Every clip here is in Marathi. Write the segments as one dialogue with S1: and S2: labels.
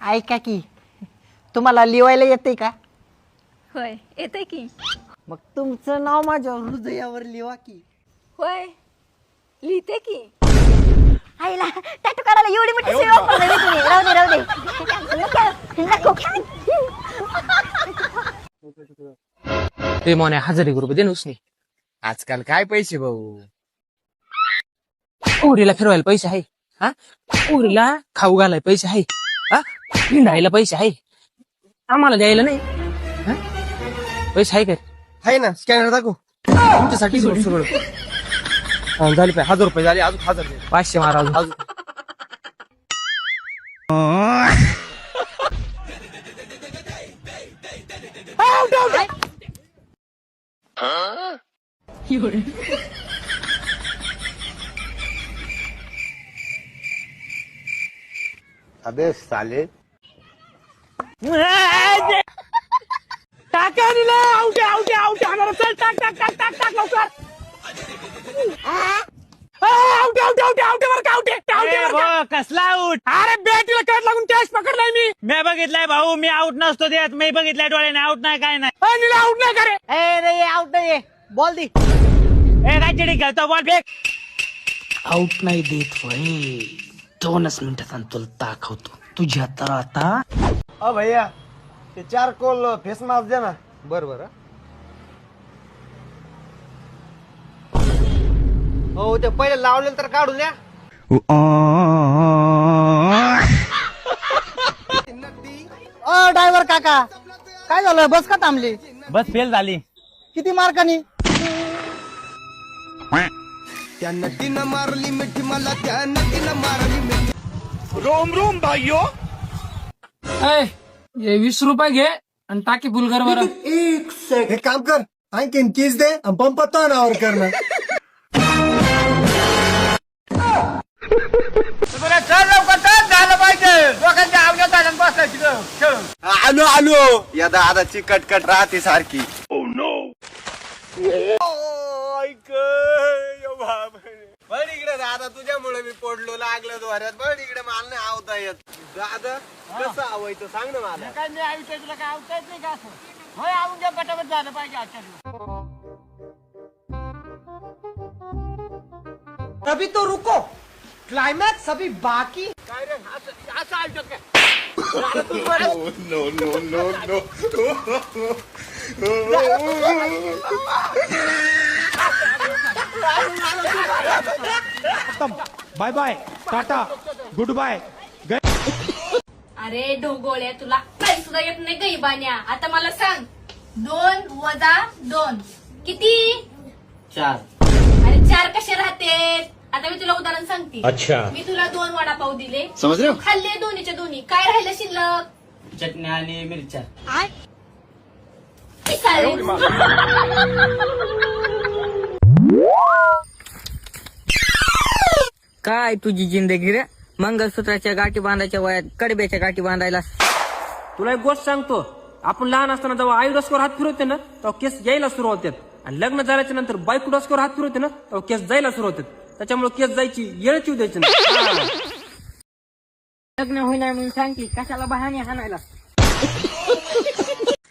S1: ऐका की तुम्हाला लिवायला येते का?
S2: होय येते की.
S1: मग तुमचं नाव माझ्या हृदयावर लिवा की.
S2: होय लिहिते की.
S3: आईला टॅटू काढायला एवढी मोठी सेवा करणार तुम्ही. राहू दे नको.
S4: ते मोने 1000 रुपये दे ना उसने. आजकाल काय पैसे भाऊ. उरीला फिरवायला पैसे आहे हा. उरीला खाऊ घालायला पैसे आहे हा. हिंडायला पैसे आहे. आम्हाला द्यायला नाही हा? पैसे आहे का?
S5: आहे ना स्कॅनर दाखव.
S4: तुमच्यासाठी सगळं
S5: झाले 1000 रुपये झाले. अजून 1000 दे.
S4: 500 मारा अजून.
S5: अबे साले.
S6: कसला आउट? अरे बॅटीला कट लागून कॅच पकडलाय मी बघितलाय भाऊ. मी आउट नसतो देत. मी बघितलाय डोळ्याने. आउट नाही काय नाही. आउट नाही करे.
S1: नाही आउट नाही बॉल दे.
S6: काय चिडी खेळतो बॉल फेक.
S7: आउट नाही देत वय. 2च मिनिटात तुला दाखवतो तुझ्या तर आता.
S5: भैया ते 4 कोल फेस मास्क द्या ना. बर हो ते पहिले लावलेलं तर काढून द्या.
S1: ड्रायव्हर काका काय झालं? बस का थांबली?
S6: बस फेल झाली.
S1: किती मार्कांनी?
S5: त्या नटीनं मारली मिठी मला. त्या नटीनं मारली मिठी.
S6: रोम रोम भाइयो.
S4: 20 रुपये घे आणि टाकी फुलकर बरं.
S5: हे काम कर. आणखीन कीज दे. पंप तो नावर करणं.
S6: चल लवकर चल. झालं पाहिजे. लोकांच्या आवडत आलं बसायची.
S5: आलो या दादाची कटकट राहते सारखी. बड इकडे दादा तुझ्यामुळे मी पडलो. लागलं द्वाऱ्यात. बड इकडे मला नाही आवता येत. दादा कसं आवायचं सांग ना मला.
S6: काय नाही आयुष्य तुला काय आवडत नाही का असं. होय आवून घ्या पटापट झालं पाहिजे आजच्या दिवस.
S1: अभी तो रुको. क्लाइमैक्स अभी बाकी.
S6: काय रे असं आयुष्यात काय.
S8: Bye bye tata good bye.
S2: अरे ढोगोळ्या तुला काही सुद्धा येत नाही गैबान्या. आता मला सांग 2 - 2 किती?
S7: 4.
S2: अरे 4 कसे राहते? आता मी तुला उदाहरण सांगते. अच्छा मी तुला 2 वडापाव दिले. तू खाल्ले दोन्हीच्या दोन्ही. काय राहिलं शिल्लक?
S7: चटण्या आणि मिरच्या.
S2: ते काय?
S9: काय तुझी जिंदगी रे. मंगळसूत्राच्या गाठी बांधायच्या वयात कडब्याच्या गाठी बांधायला.
S7: तुला एक गोष्ट सांगतो. आपण लहान असताना जेव्हा आई डोसक्यावर हात फिरवते ना तेव्हा केस यायला सुरू होतात. आणि लग्न झाल्याच्या नंतर बायको डोसक्यावर हात फिरवते ना तेव्हा केस जायला सुरू होतात. त्याच्यामुळे केस जायची येळच येऊ द्यायची नाही.
S9: लग्न होईना म्हणून सांगते कशाला बहाणे हाणायला.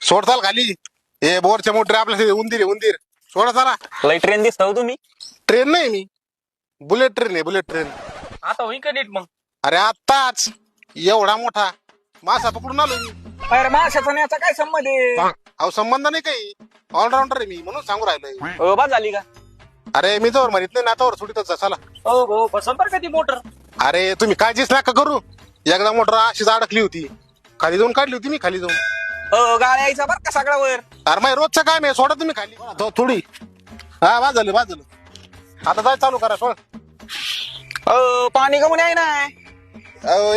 S10: सोडताल खाली. हे बोरच्या मोटर आपल्या उंदीर सोडा चला.
S6: लई ट्रेन दिसतो तुम्ही.
S10: ट्रेन नाही मी बुलेट ट्रेन आहे. Bullet train.
S6: आता होईन का नीट मग.
S10: अरे आत्ताच एवढा मोठा मासा पकडून आलो मी.
S6: अरे माशाचा याचा काय संबंध आहे.
S10: अहो संबंध नाही काही. ऑलराऊंडर आहे मी म्हणून सांगू राहिलोय.
S6: बा झाली का.
S10: अरे मी जवळ मारित नाही नातावर सुटीतच चला.
S6: हो पसंत बरं का ती मोटर.
S10: अरे तुम्ही काळजीच नका करू. एकदा मोटर अशीच अडकली होती. खाली जाऊन काढली होती मी. खाली जाऊन
S6: गाड्या यायचा बरं का सगळा वर.
S10: अरे माय रोजचं काय मी सोडा तुम्ही खाली थोडी. हा बाद झालं. आता जाय चालू करा. सोड.
S6: पाणी कमून आहे ना.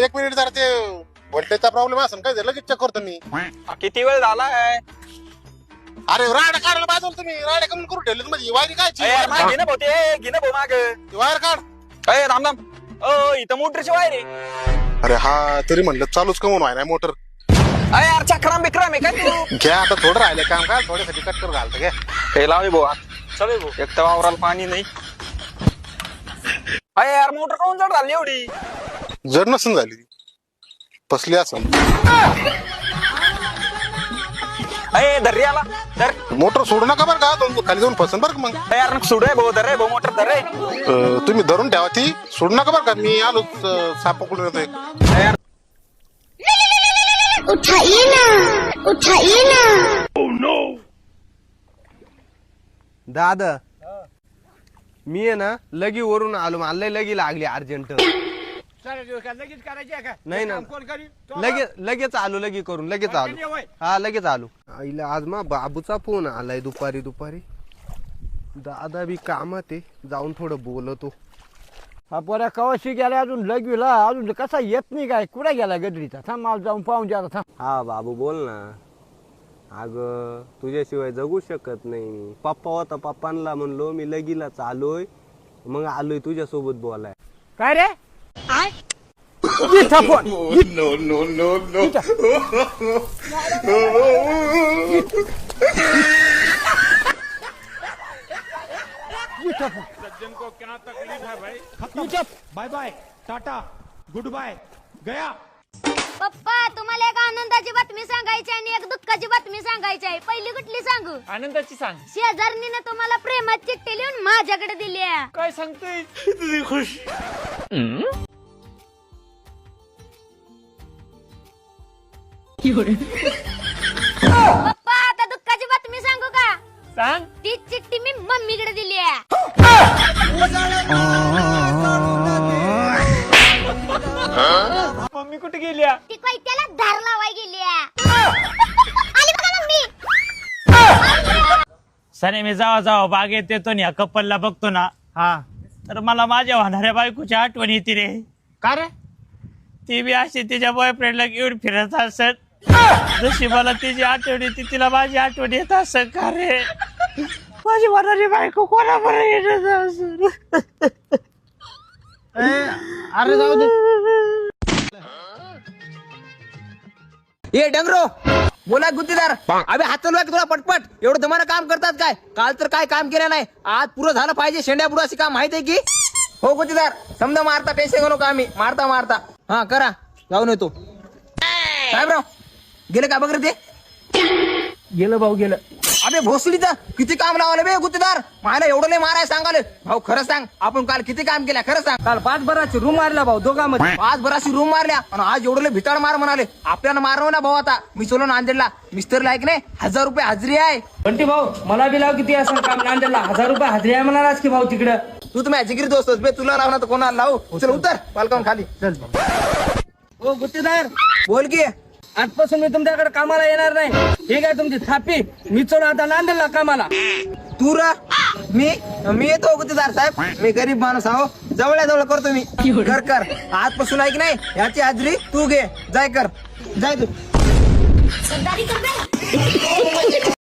S10: 1 मिनिट जरा ते व्होल्टेजचा प्रॉब्लेम असेल काय ते लगेच चेक करतो मी.
S6: किती वेळ झालाय.
S10: अरे राड काढायला पाहिजे तुम्ही. राड कमी करून ठेवले मध्ये वायरी काय
S6: घे ना भाऊ ते. घे ना भाऊ माग.
S10: वायर काढ.
S6: अय राम इथं मोटरची वायर आहे.
S10: अरे हा तरी म्हणलं चालूच कमवून व्हाय नाही मोटर.
S6: अरे यार चक्राम बिक्राम आहे काय तू.
S10: घ्या आता थोडं राहिलं काम काय थोड्यासाठी कट घालतं घ्या.
S6: हे लावे भाऊ. चल भाऊ. एक तर वावराला पाणी नाही. अरे यार मोटर कोण जड झाली एवढी.
S10: जड नसून झाली. फसली असं.
S6: अरे धर्री आला धर
S10: मोटर सोडू नका बरं का, खाली जाऊन फसन बरं का मग.
S6: यार सोडू आहे भाऊ धर रे भाऊ मोटर धर रे.
S10: तुम्ही धरून ठेवा ती, सोडू नका बरं का. मी आलो साप पकडून येतोय.
S3: उठाइए ना.
S5: दादा मी आहे ना लगी वरून आलो, मला लगी लागली अर्जंट.
S8: लगेच करायची आहे का?
S5: नाही ना
S8: कोण करी?
S5: लगेच आलो, लगी करून लगेच आलो. हा लगेच आलो. आईला आज मा बाबूचा फोन आलाय दुपारी. दादा बी कामात आहे, जाऊन थोडं बोलतो.
S8: हा पोऱ्या कवाशी गेला अजून लगविला, अजून कसा येत नाही काय, कुठे गेला गडरीचा? थांब मला जाऊन पाहून द्या थांब.
S5: हा बाबू बोल ना. अगं तुझ्याशिवाय जगू शकत नाही मी. पप्पा होता, पप्पांना म्हणलो मी लगीला चालोय, मग आलोय तुझ्या सोबत बोलाय.
S8: काय रे? Bye bye tata good bye गया.
S3: पप्पा तुम्हाला एक आनंदाची बातमी सांगायची आणि एक दुःखाची बातमी सांगायची आहे. पहिली कुठली सांगू?
S6: आनंदाची सांग.
S3: शेजारणीने तुम्हाला प्रेमात चिठ्ठी लिहून माझ्याकडे दिली आहे.
S6: काय सांगतोय तुझी खुश.
S3: पप्पा आता दुःखाची बातमी सांगू का?
S6: सांग.
S3: ती चिठ्ठी मी मम्मीकडे दिली आहे.
S6: मम्मी कुठे गेली?
S3: ती कैत्याला धार लावाय गेली आहे. आली बघा मम्मी.
S6: सने मी जावा बागेत येतो या कपलला बघतो ना, हा तर मला माझ्या होणाऱ्या बायकोची आठवण येते रे. का रे? ती बी अशी तिच्या बॉयफ्रेंडला घेऊन फिरत असत, जशी मला तिची आठवण येते तिला माझी आठवण येत असत. का रे माझी होणारी बायको कोणाबरोबर येत असत.
S1: अरे जाऊ दे.
S4: ये डंगरो बोला गुत्तीदार, अबे हात चालू आहे तुला पटपट. एवढं दमानं काम करतात काय? काल तर काय काम केलं नाही, आज पुरं झालं पाहिजे. शेंड्या पुढं अशी काम माहित आहे की हो गुत्तीदार? समजा मारता टेन्शन घेऊ नका, आम्ही मारता. हा करा, जाऊन येतो. साहेबराव गेलं का बघ रे? ते
S7: गेलं भाऊ गेलं.
S4: अबे भोसडीचं किती काम लावलं बे गुत्तीदार, मला एवढं लय माराय सांगाले. भाऊ खरं सांग, आपण काल किती काम केलं खरं सांग.
S7: काल 5 बराची रूम मारला भाऊ दोघांमध्ये.
S4: 5 बराची रूम मारल्या आणि आज एवढं लय भिताड मार म्हणाले. आपल्याला मारव ना भाऊ. आता मी चलो नांदेडला, मिस्टर लायक नाही 1000 रुपये हजरी आहे.
S7: बंटी भाऊ मला बी लाव किती असं काम नांदेडला 1000 रुपये हजरी आहे म्हणालास की भाऊ तिकडं.
S4: तू तुम्ही जिगरी दोस्त बे, तुला लावणार तर कोणाला लावू. चल उतर बालकावून खाली. चल
S7: हो गुत्तेदार
S4: बोल की.
S7: आजपासून मी तुमच्याकडे कामाला येणार नाही. ठीक आहे तुमची थापी. मी चलो आता नांदेडला कामाला.
S4: तू र मी येतो गुत्तेदार साहेब. मी गरीब माणूस आहो, जवळ करतो मी. कर आजपासून ऐक नाही, याची हाजरी तू घे. जाय कर, जाय तू.